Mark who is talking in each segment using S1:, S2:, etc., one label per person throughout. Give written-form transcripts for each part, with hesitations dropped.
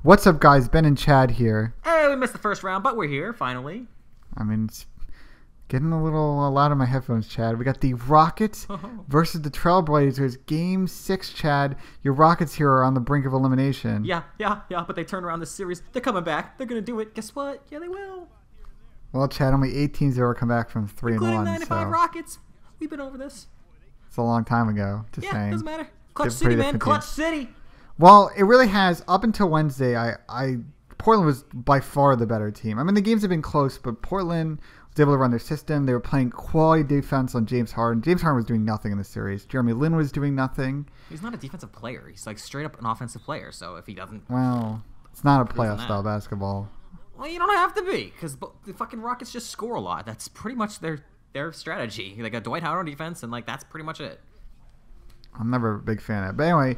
S1: What's up, guys? Ben and Chad here.
S2: Hey, we missed the first round, but we're here, finally.
S1: I mean, it's getting a little loud in my headphones, Chad. We got the Rockets versus the Trailblazers. Game 6, Chad. Your Rockets here are on the brink of elimination.
S2: Yeah, but they turned around this series. They're coming back. They're going to do it. Guess what? Yeah, they will.
S1: Well, Chad, only 8 teams ever come back from 3-1.
S2: Including 95
S1: so
S2: Rockets. We've been over this.
S1: it's a long time ago, just
S2: yeah,
S1: saying.
S2: Doesn't matter. Clutch City, man. Clutch City.
S1: Well, it really has. Up until Wednesday, Portland was by far the better team. I mean, the games have been close, but Portland was able to run their system. They were playing quality defense on James Harden. James Harden was doing nothing in the series. Jeremy Lin was doing nothing.
S2: He's not a defensive player. He's like straight up an offensive player. So if he doesn't...
S1: Well, it's not a playoff-style basketball.
S2: Well, you don't have to be, because the fucking Rockets just score a lot. That's pretty much their strategy. They got Dwight Howard on defense, and like that's pretty much it.
S1: I'm never a big fan of it. But anyway,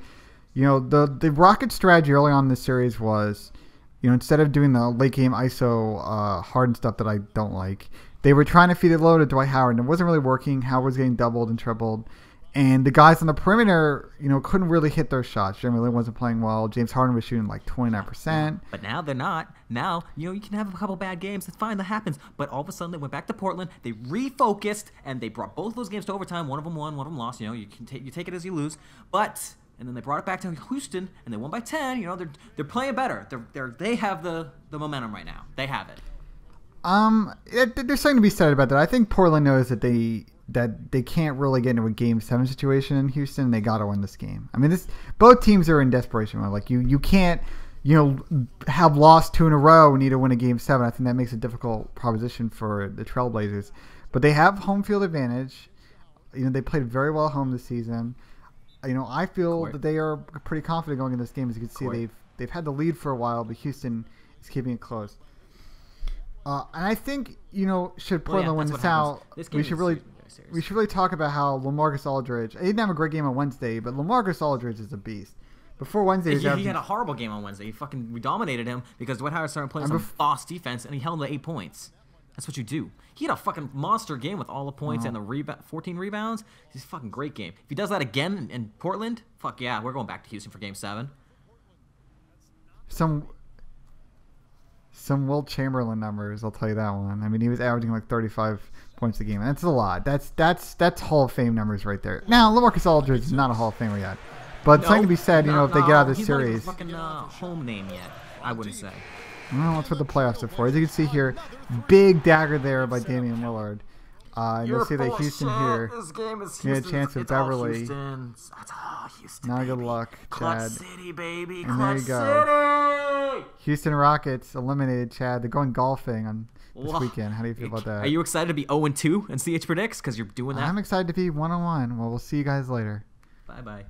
S1: you know, the Rockets' strategy early on in this series was, you know, instead of doing the late game ISO Harden stuff that I don't like, they were trying to feed it low to Dwight Howard, and it wasn't really working. Howard was getting doubled and tripled. And the guys on the perimeter, you know, couldn't really hit their shots. Jeremy Lin wasn't playing well. James Harden was shooting like 29%.
S2: But now they're not. Now, you know, you can have a couple bad games. It's fine. That happens. But all of a sudden, they went back to Portland. They refocused, and they brought both those games to overtime. One of them won. One of them lost. You know, you take it as you lose. But and then they brought it back to Houston, and they won by 10. You know, they're playing better. They have the momentum right now. They have it.
S1: There's something to be said about that. I think Portland knows that they can't really get into a Game 7 situation in Houston. They got to win this game. I mean, both teams are in desperation mode. Like you can't, you know, have lost 2 in a row and need to win a Game 7. I think that makes a difficult proposition for the Trailblazers. But they have home field advantage. You know, they played very well at home this season. You know, I feel that they are pretty confident going in this game. As you can see, they've had the lead for a while, but Houston is keeping it close. And I think, you know, should Portland win this out, we should really talk about how LaMarcus Aldridge. He didn't have a great game on Wednesday, but LaMarcus Aldridge is a beast. Before Wednesday,
S2: he had a horrible game on Wednesday. We dominated him because Dwight Howard started playing some boss defense, and he held him to 8 points. That's what you do. He had a fucking monster game with all the points and the 14 rebounds. He's a fucking great game. If he does that again in Portland, fuck yeah, we're going back to Houston for Game 7.
S1: Some Wilt Chamberlain numbers, I'll tell you that one. I mean, he was averaging like 35 points a game. That's a lot. That's Hall of Fame numbers right there. Now, LaMarcus Aldridge is not a Hall of Famer yet, but something to be said. You know, if they get out of this series,
S2: he's not even a fucking home name yet. I wouldn't say.
S1: Well, that's what the playoffs are for. As you can see here, big dagger there by Damian Lillard. You'll see that Houston here.
S2: This game is
S1: Houston. He had a chance with Beverly.
S2: It's all Houston.
S1: Now good luck, Chad.
S2: Clutch City, baby.
S1: And there you go. City. Houston Rockets eliminated, Chad. They're going golfing on this weekend. How do you feel about that?
S2: Are you excited to be 0-2 and CH predicts because you're doing that?
S1: I'm excited to be 1-1. Well, we'll see you guys later.
S2: Bye-bye.